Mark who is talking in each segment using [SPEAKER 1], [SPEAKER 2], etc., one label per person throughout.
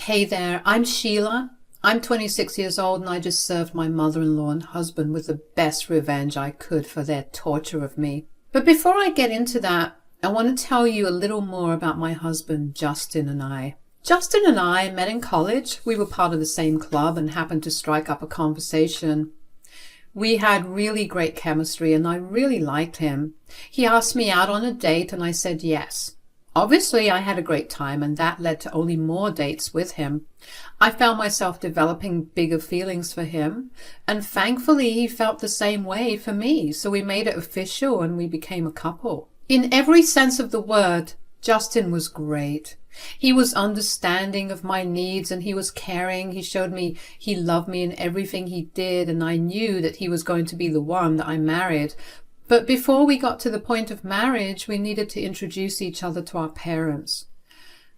[SPEAKER 1] Hey there, I'm Sheila. I'm 26 years old and I just served my mother-in-law and husband with the best revenge I could for their torture of me. But before I get into that, I want to tell you a little more about my husband, Justin, and I. Justin and I met in college. We were part of the same club and happened to strike up a conversation. We had really great chemistry and I really liked him. He asked me out on a date and I said yes. Obviously, I had a great time and that led to only more dates with him. I found myself developing bigger feelings for him, and thankfully he felt the same way for me, so we made it official and we became a couple. In every sense of the word, Justin was great. He was understanding of my needs and he was caring. He showed me he loved me in everything he did, and I knew that he was going to be the one that I married. But before we got to the point of marriage, we needed to introduce each other to our parents.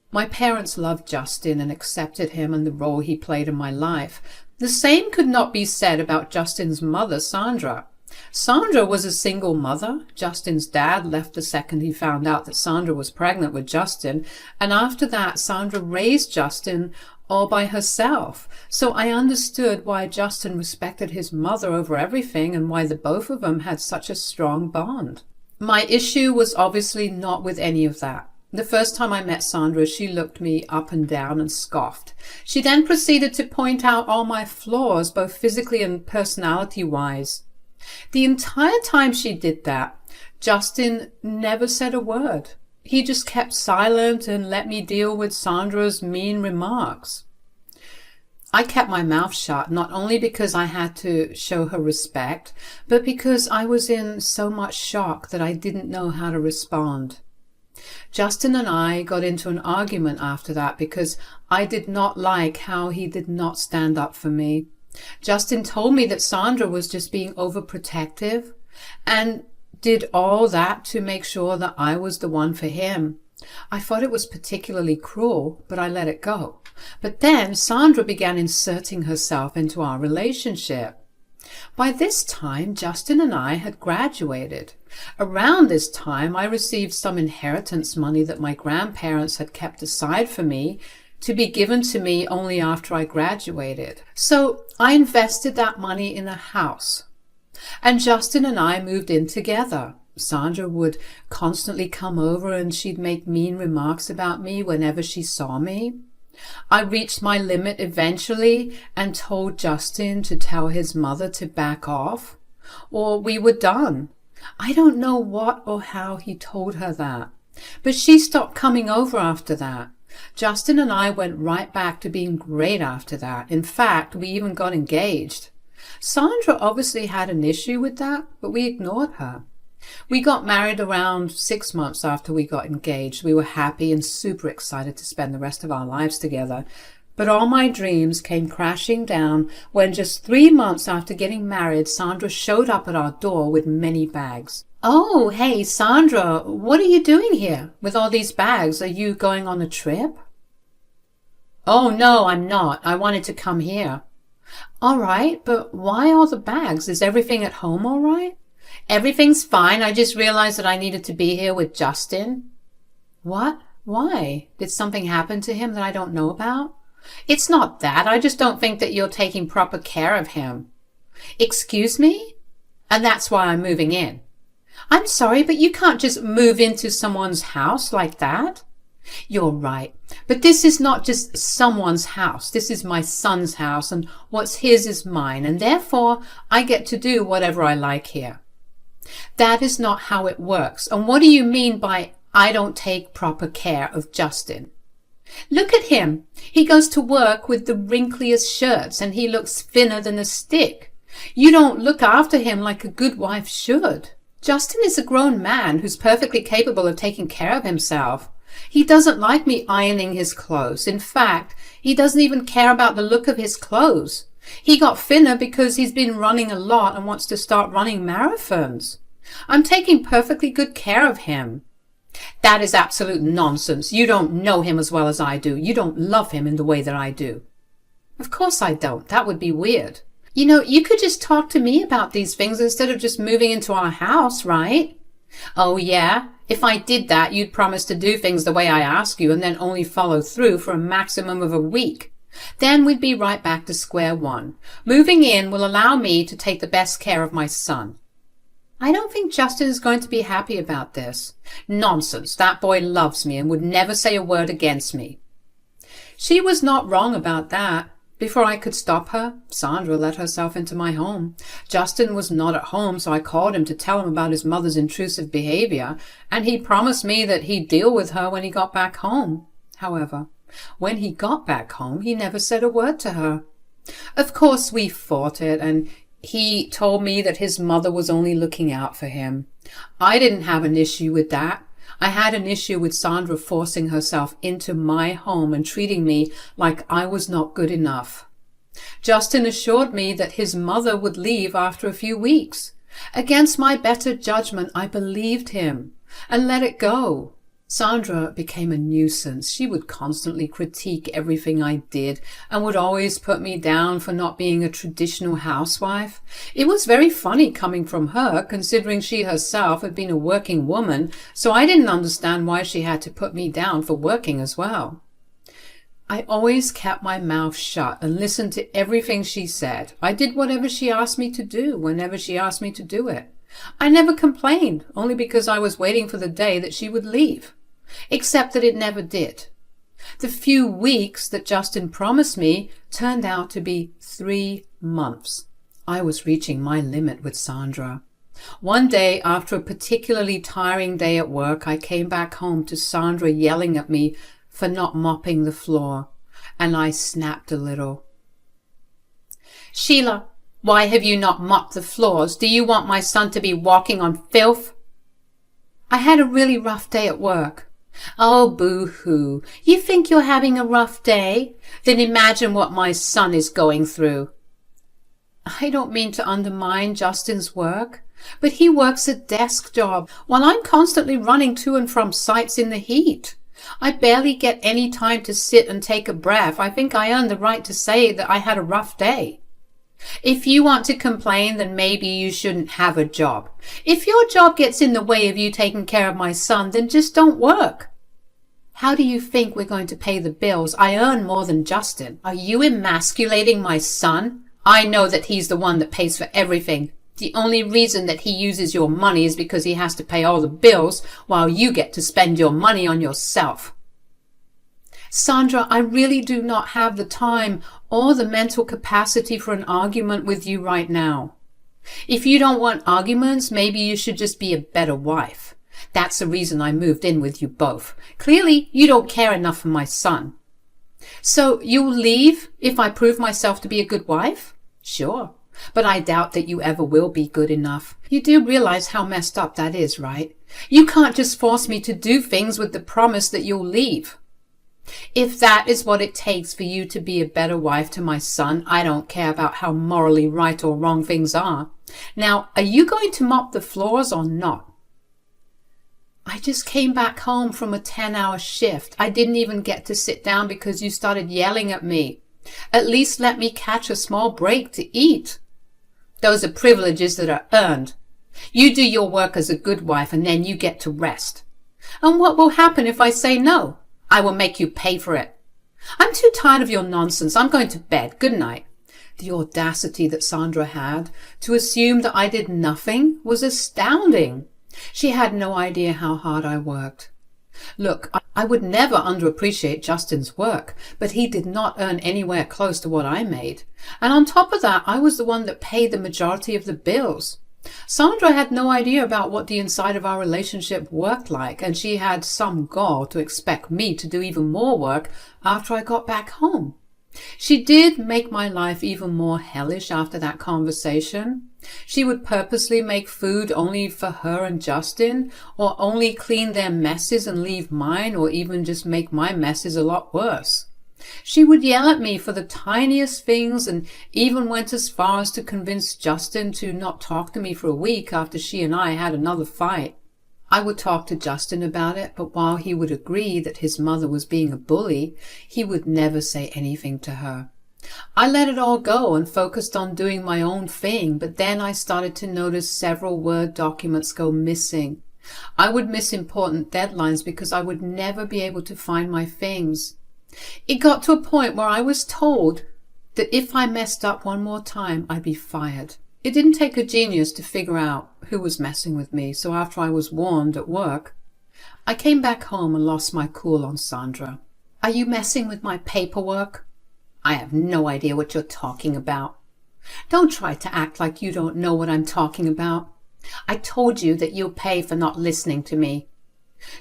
[SPEAKER 1] My parents loved Justin and accepted him and the role he played in my life. The same could not be said about Justin's mother, Sandra. Sandra was a single mother. Justin's dad left the second he found out that Sandra was pregnant with Justin, and after that Sandra raised Justin all by herself. So I understood why Justin respected his mother over everything and why the both of them had such a strong bond. My issue was obviously not with any of that. The first time I met Sandra, she looked me up and down and scoffed. She then proceeded to point out all my flaws, both physically and personality-wise. The entire time she did that, Justin never said a word. He just kept silent and let me deal with Sandra's mean remarks. I kept my mouth shut, not only because I had to show her respect, but because I was in so much shock that I didn't know how to respond. Justin and I got into an argument after that because I did not like how he did not stand up for me. Justin told me that Sandra was just being overprotective and did all that to make sure that I was the one for him. I thought it was particularly cruel, but I let it go. But then Sandra began inserting herself into our relationship. By this time, Justin and I had graduated. Around this time, I received some inheritance money that my grandparents had kept aside for me to be given to me only after I graduated. So I invested that money in a house. And Justin and I moved in together. Sandra would constantly come over and she'd make mean remarks about me whenever she saw me. I reached my limit eventually and told Justin to tell his mother to back off, or we were done. I don't know what or how he told her that, but she stopped coming over after that. Justin and I went right back to being great after that. In fact, we even got engaged. Sandra obviously had an issue with that, but we ignored her. We got married around 6 months after we got engaged. We were happy and super excited to spend the rest of our lives together. But all my dreams came crashing down when just 3 months after getting married, Sandra showed up at our door with many bags. Oh, hey, Sandra, what are you doing here with all these bags? Are you going on a trip? Oh, no, I'm not. I wanted to come here. All right, but why all the bags? Is everything at home all right? Everything's fine. I just realized that I needed to be here with Justin. What? Why? Did something happen to him that I don't know about? It's not that. I just don't think that you're taking proper care of him. Excuse me? And that's why I'm moving in. I'm sorry, but you can't just move into someone's house like that. You're right. But this is not just someone's house. This is my son's house, and what's his is mine, and therefore I get to do whatever I like here. That is not how it works. And what do you mean by I don't take proper care of Justin? Look at him. He goes to work with the wrinkliest shirts, and he looks thinner than a stick. You don't look after him like a good wife should. Justin is a grown man who's perfectly capable of taking care of himself. He doesn't like me ironing his clothes. In fact, he doesn't even care about the look of his clothes. He got thinner because he's been running a lot and wants to start running marathons. I'm taking perfectly good care of him. That is absolute nonsense. You don't know him as well as I do. You don't love him in the way that I do. Of course I don't. That would be weird. You know, you could just talk to me about these things instead of just moving into our house, right? Oh yeah? If I did that, you'd promise to do things the way I ask you and then only follow through for a maximum of a week. Then we'd be right back to square one. Moving in will allow me to take the best care of my son. I don't think Justin is going to be happy about this. Nonsense. That boy loves me and would never say a word against me. She was not wrong about that. Before I could stop her, Sandra let herself into my home. Justin was not at home, so I called him to tell him about his mother's intrusive behavior, and he promised me that he'd deal with her when he got back home. However, when he got back home, he never said a word to her. Of course, we fought it, and he told me that his mother was only looking out for him. I didn't have an issue with that. I had an issue with Sandra forcing herself into my home and treating me like I was not good enough. Justin assured me that his mother would leave after a few weeks. Against my better judgment, I believed him and let it go. Sandra became a nuisance. She would constantly critique everything I did and would always put me down for not being a traditional housewife. It was very funny coming from her, considering she herself had been a working woman, so I didn't understand why she had to put me down for working as well. I always kept my mouth shut and listened to everything she said. I did whatever she asked me to do, whenever she asked me to do it. I never complained, only because I was waiting for the day that she would leave. Except that it never did. The few weeks that Justin promised me turned out to be 3 months. I was reaching my limit with Sandra. One day, after a particularly tiring day at work, I came back home to Sandra yelling at me for not mopping the floor, and I snapped a little. Sheila, why have you not mopped the floors? Do you want my son to be walking on filth? I had a really rough day at work. Oh, boo-hoo. You think you're having a rough day? Then imagine what my son is going through. I don't mean to undermine Justin's work, but he works a desk job while I'm constantly running to and from sites in the heat. I barely get any time to sit and take a breath. I think I earn the right to say that I had a rough day. If you want to complain, then maybe you shouldn't have a job. If your job gets in the way of you taking care of my son, then just don't work. How do you think we're going to pay the bills? I earn more than Justin. Are you emasculating my son? I know that he's the one that pays for everything. The only reason that he uses your money is because he has to pay all the bills while you get to spend your money on yourself. Sandra, I really do not have the time or the mental capacity for an argument with you right now. If you don't want arguments, maybe you should just be a better wife. That's the reason I moved in with you both. Clearly, you don't care enough for my son. So you'll leave if I prove myself to be a good wife? Sure, but I doubt that you ever will be good enough. You do realize how messed up that is, right? You can't just force me to do things with the promise that you'll leave. If that is what it takes for you to be a better wife to my son, I don't care about how morally right or wrong things are. Now, are you going to mop the floors or not? I just came back home from a 10-hour shift. I didn't even get to sit down because you started yelling at me. At least let me catch a small break to eat. Those are privileges that are earned. You do your work as a good wife and then you get to rest. And what will happen if I say no? I will make you pay for it. I'm too tired of your nonsense. I'm going to bed. Good night. The audacity that Sandra had to assume that I did nothing was astounding. She had no idea how hard I worked. Look, I would never underappreciate Justin's work, but he did not earn anywhere close to what I made. And on top of that, I was the one that paid the majority of the bills. Sandra had no idea about what the inside of our relationship worked like, and she had some gall to expect me to do even more work after I got back home. She did make my life even more hellish after that conversation. She would purposely make food only for her and Justin, or only clean their messes and leave mine, or even just make my messes a lot worse. She would yell at me for the tiniest things and even went as far as to convince Justin to not talk to me for a week after she and I had another fight. I would talk to Justin about it, but while he would agree that his mother was being a bully, he would never say anything to her. I let it all go and focused on doing my own thing, but then I started to notice several Word documents go missing. I would miss important deadlines because I would never be able to find my things. It got to a point where I was told that if I messed up one more time, I'd be fired. It didn't take a genius to figure out who was messing with me, so after I was warned at work, I came back home and lost my cool on Sandra. Are you messing with my paperwork? I have no idea what you're talking about. Don't try to act like you don't know what I'm talking about. I told you that you'll pay for not listening to me.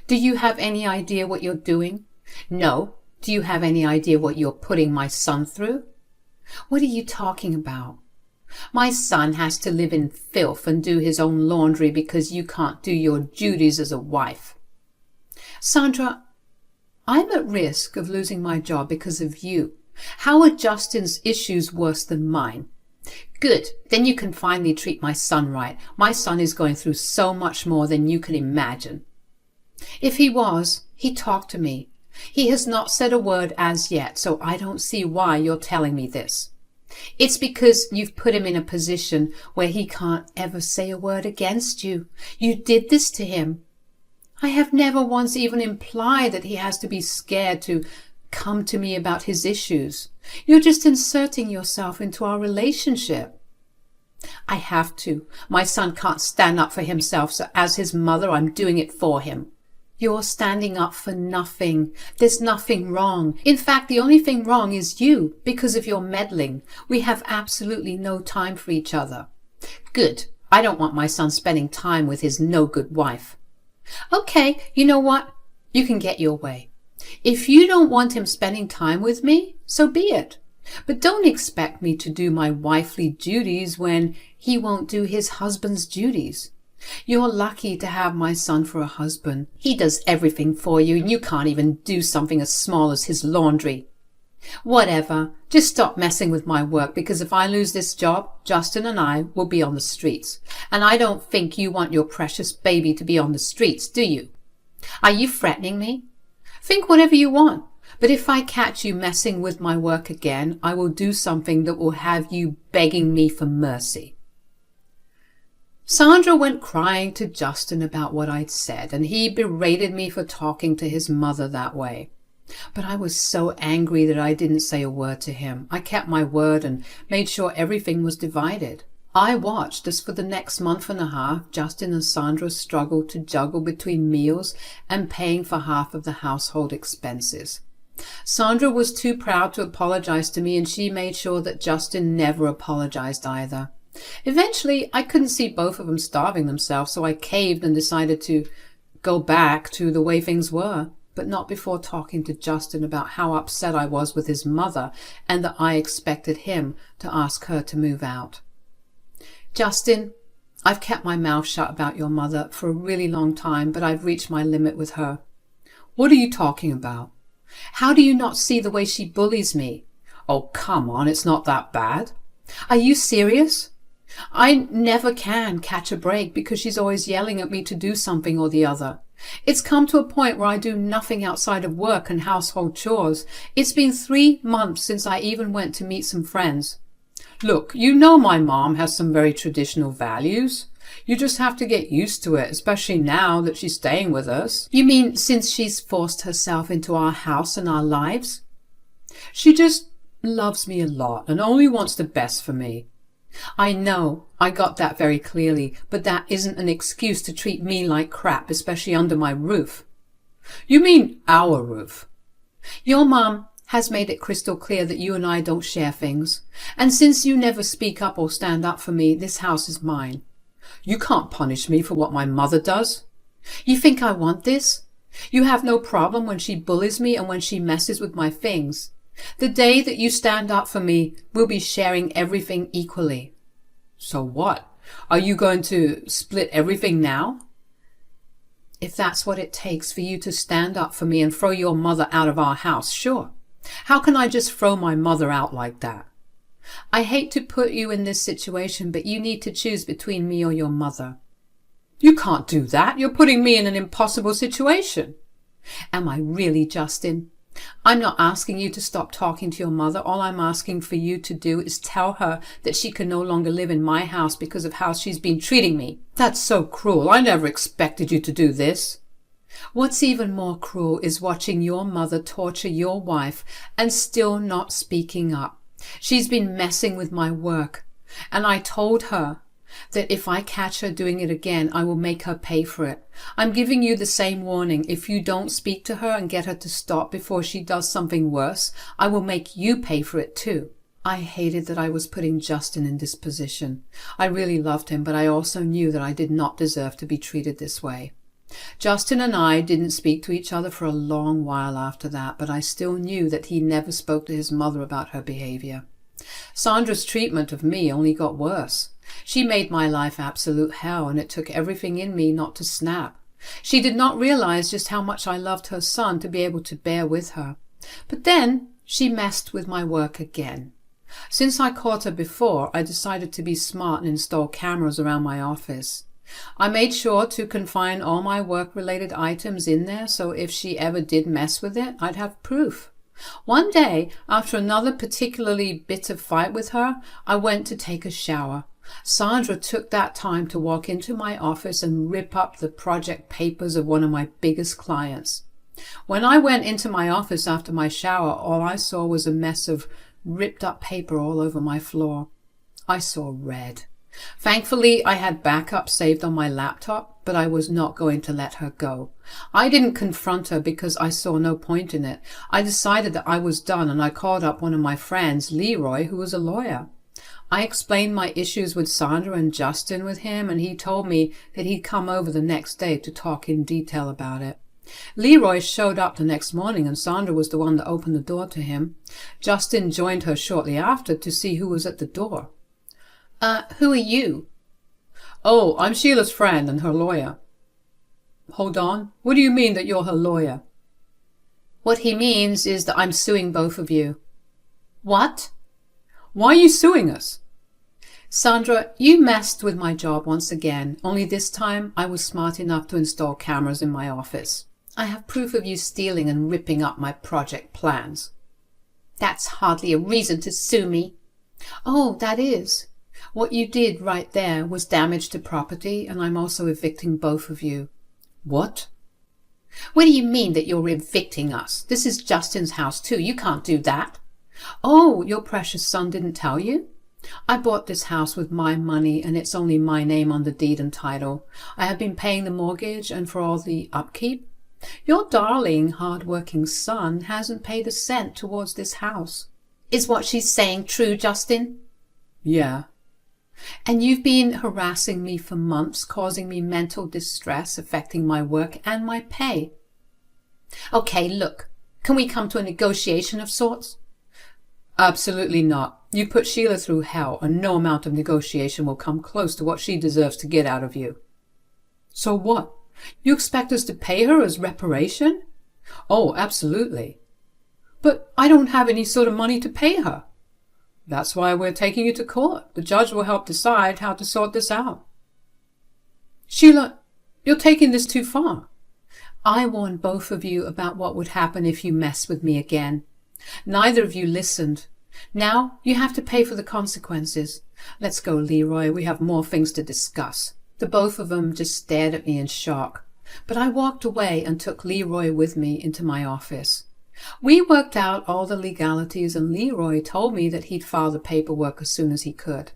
[SPEAKER 1] Do you have any idea what you're doing? No. Do you have any idea what you're putting my son through? What are you talking about? My son has to live in filth and do his own laundry because you can't do your duties as a wife. Sandra, I'm at risk of losing my job because of you. How are Justin's issues worse than mine? Good, then you can finally treat my son right. My son is going through so much more than you can imagine. If he was, he'd talk to me. He has not said a word as yet, so I don't see why you're telling me this. It's because you've put him in a position where he can't ever say a word against you. You did this to him. I have never once even implied that he has to be scared to come to me about his issues. You're just inserting yourself into our relationship. I have to. My son can't stand up for himself, so as his mother, I'm doing it for him. You're standing up for nothing. There's nothing wrong. In fact, the only thing wrong is you, because of your meddling. We have absolutely no time for each other. Good. I don't want my son spending time with his no-good wife. Okay, you know what? You can get your way. If you don't want him spending time with me, so be it. But don't expect me to do my wifely duties when he won't do his husband's duties. You're lucky to have my son for a husband. He does everything for you, and you can't even do something as small as his laundry. Whatever. Just stop messing with my work, because if I lose this job, Justin and I will be on the streets. And I don't think you want your precious baby to be on the streets, do you? Are you threatening me? Think whatever you want. But if I catch you messing with my work again, I will do something that will have you begging me for mercy. Sandra went crying to Justin about what I'd said, and he berated me for talking to his mother that way. But I was so angry that I didn't say a word to him. I kept my word and made sure everything was divided. I watched as for the next month and a half, Justin and Sandra struggled to juggle between meals and paying for half of the household expenses. Sandra was too proud to apologize to me, and she made sure that Justin never apologized either. Eventually, I couldn't see both of them starving themselves, so I caved and decided to go back to the way things were, but not before talking to Justin about how upset I was with his mother and that I expected him to ask her to move out. Justin, I've kept my mouth shut about your mother for a really long time, but I've reached my limit with her. What are you talking about? How do you not see the way she bullies me? Oh, come on, it's not that bad. Are you serious? I never can catch a break because she's always yelling at me to do something or the other. It's come to a point where I do nothing outside of work and household chores. It's been 3 months since I even went to meet some friends. Look, you know my mom has some very traditional values. You just have to get used to it, especially now that she's staying with us. You mean since she's forced herself into our house and our lives? She just loves me a lot and only wants the best for me. I know, I got that very clearly, but that isn't an excuse to treat me like crap, especially under my roof. You mean our roof? Your mom has made it crystal clear that you and I don't share things, and since you never speak up or stand up for me, this house is mine. You can't punish me for what my mother does. You think I want this? You have no problem when she bullies me and when she messes with my things. The day that you stand up for me, we'll be sharing everything equally. So what? Are you going to split everything now? If that's what it takes for you to stand up for me and throw your mother out of our house, sure. How can I just throw my mother out like that? I hate to put you in this situation, but you need to choose between me or your mother. You can't do that. You're putting me in an impossible situation. Am I really, Justin? I'm not asking you to stop talking to your mother. All I'm asking for you to do is tell her that she can no longer live in my house because of how she's been treating me. That's so cruel. I never expected you to do this. What's even more cruel is watching your mother torture your wife and still not speaking up. She's been messing with my work, and I told her that if I catch her doing it again, I will make her pay for it. I'm giving you the same warning. If you don't speak to her and get her to stop before she does something worse, I will make you pay for it too. I hated that I was putting Justin in this position. I really loved him, but I also knew that I did not deserve to be treated this way. Justin and I didn't speak to each other for a long while after that, but I still knew that he never spoke to his mother about her behavior. Sandra's treatment of me only got worse. She made my life absolute hell, and it took everything in me not to snap. She did not realize just how much I loved her son to be able to bear with her. But then she messed with my work again. Since I caught her before, I decided to be smart and install cameras around my office. I made sure to confine all my work-related items in there, so if she ever did mess with it, I'd have proof. One day, after another particularly bitter fight with her, I went to take a shower. Sandra took that time to walk into my office and rip up the project papers of one of my biggest clients. When I went into my office after my shower, all I saw was a mess of ripped up paper all over my floor. I saw red. Thankfully, I had backup saved on my laptop, but I was not going to let her go. I didn't confront her because I saw no point in it. I decided that I was done, and I called up one of my friends, Leroy, who was a lawyer. I explained my issues with Sandra and Justin with him, and he told me that he'd come over the next day to talk in detail about it. Leroy showed up the next morning, and Sandra was the one that opened the door to him. Justin joined her shortly after to see who was at the door. Who are you? Oh, I'm Sheila's friend and her lawyer. Hold on. What do you mean that you're her lawyer? What he means is that I'm suing both of you. What? Why are you suing us? Sandra, you messed with my job once again, only this time I was smart enough to install cameras in my office. I have proof of you stealing and ripping up my project plans. That's hardly a reason to sue me. Oh, that is. What you did right there was damage to property, and I'm also evicting both of you. What? What do you mean that you're evicting us? This is Justin's house too. You can't do that. Oh, your precious son didn't tell you? I bought this house with my money, and it's only my name on the deed and title. I have been paying the mortgage and for all the upkeep. Your darling, hard-working son hasn't paid a cent towards this house. Is what she's saying true, Justin? Yeah. And you've been harassing me for months, causing me mental distress, affecting my work and my pay. Okay, look, can we come to a negotiation of sorts? Absolutely not. You put Sheila through hell, and no amount of negotiation will come close to what she deserves to get out of you. So what? You expect us to pay her as reparation? Oh, absolutely. But I don't have any sort of money to pay her. That's why we're taking you to court. The judge will help decide how to sort this out. Sheila, you're taking this too far. I warned both of you about what would happen if you mess with me again. Neither of you listened. Now you have to pay for the consequences. Let's go, Leroy. We have more things to discuss. The both of them just stared at me in shock. But I walked away and took Leroy with me into my office. We worked out all the legalities, and Leroy told me that he'd file the paperwork as soon as he could.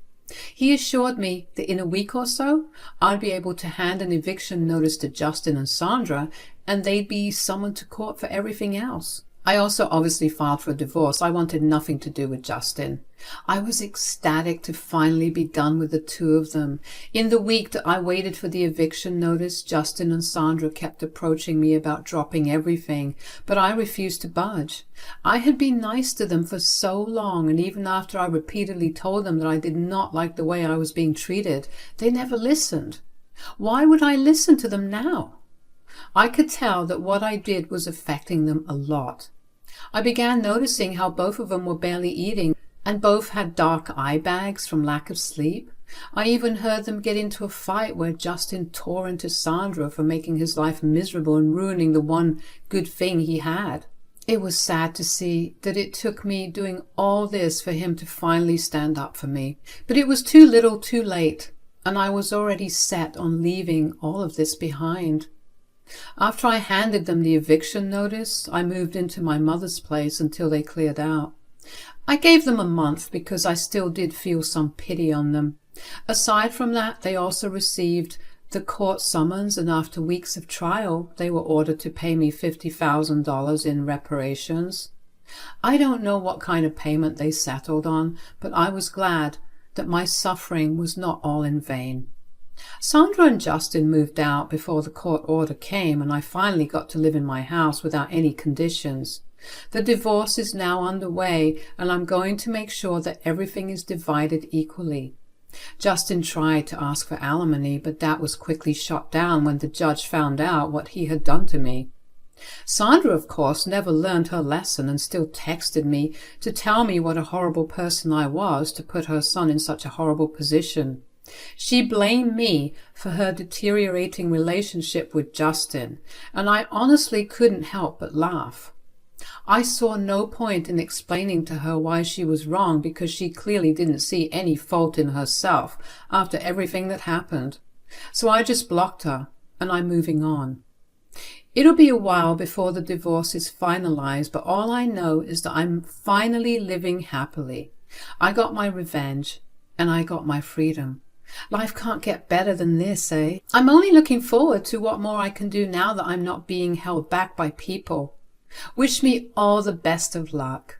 [SPEAKER 1] He assured me that in a week or so, I'd be able to hand an eviction notice to Justin and Sandra, and they'd be summoned to court for everything else. I also obviously filed for a divorce. I wanted nothing to do with Justin. I was ecstatic to finally be done with the two of them. In the week that I waited for the eviction notice, Justin and Sandra kept approaching me about dropping everything, but I refused to budge. I had been nice to them for so long, and even after I repeatedly told them that I did not like the way I was being treated, they never listened. Why would I listen to them now? I could tell that what I did was affecting them a lot. I began noticing how both of them were barely eating, and both had dark eye bags from lack of sleep. I even heard them get into a fight where Justin tore into Sandra for making his life miserable and ruining the one good thing he had. It was sad to see that it took me doing all this for him to finally stand up for me. But it was too little too late, and I was already set on leaving all of this behind. After I handed them the eviction notice, I moved into my mother's place until they cleared out. I gave them a month because I still did feel some pity on them. Aside from that, they also received the court summons, and after weeks of trial, they were ordered to pay me $50,000 in reparations. I don't know what kind of payment they settled on, but I was glad that my suffering was not all in vain. Sandra and Justin moved out before the court order came, and I finally got to live in my house without any conditions. The divorce is now underway, and I'm going to make sure that everything is divided equally. Justin tried to ask for alimony, but that was quickly shot down when the judge found out what he had done to me. Sandra, of course, never learned her lesson and still texted me to tell me what a horrible person I was to put her son in such a horrible position. She blamed me for her deteriorating relationship with Justin, and I honestly couldn't help but laugh. I saw no point in explaining to her why she was wrong because she clearly didn't see any fault in herself after everything that happened. So I just blocked her, and I'm moving on. It'll be a while before the divorce is finalized, but all I know is that I'm finally living happily. I got my revenge, and I got my freedom. Life can't get better than this, eh? I'm only looking forward to what more I can do now that I'm not being held back by people. Wish me all the best of luck.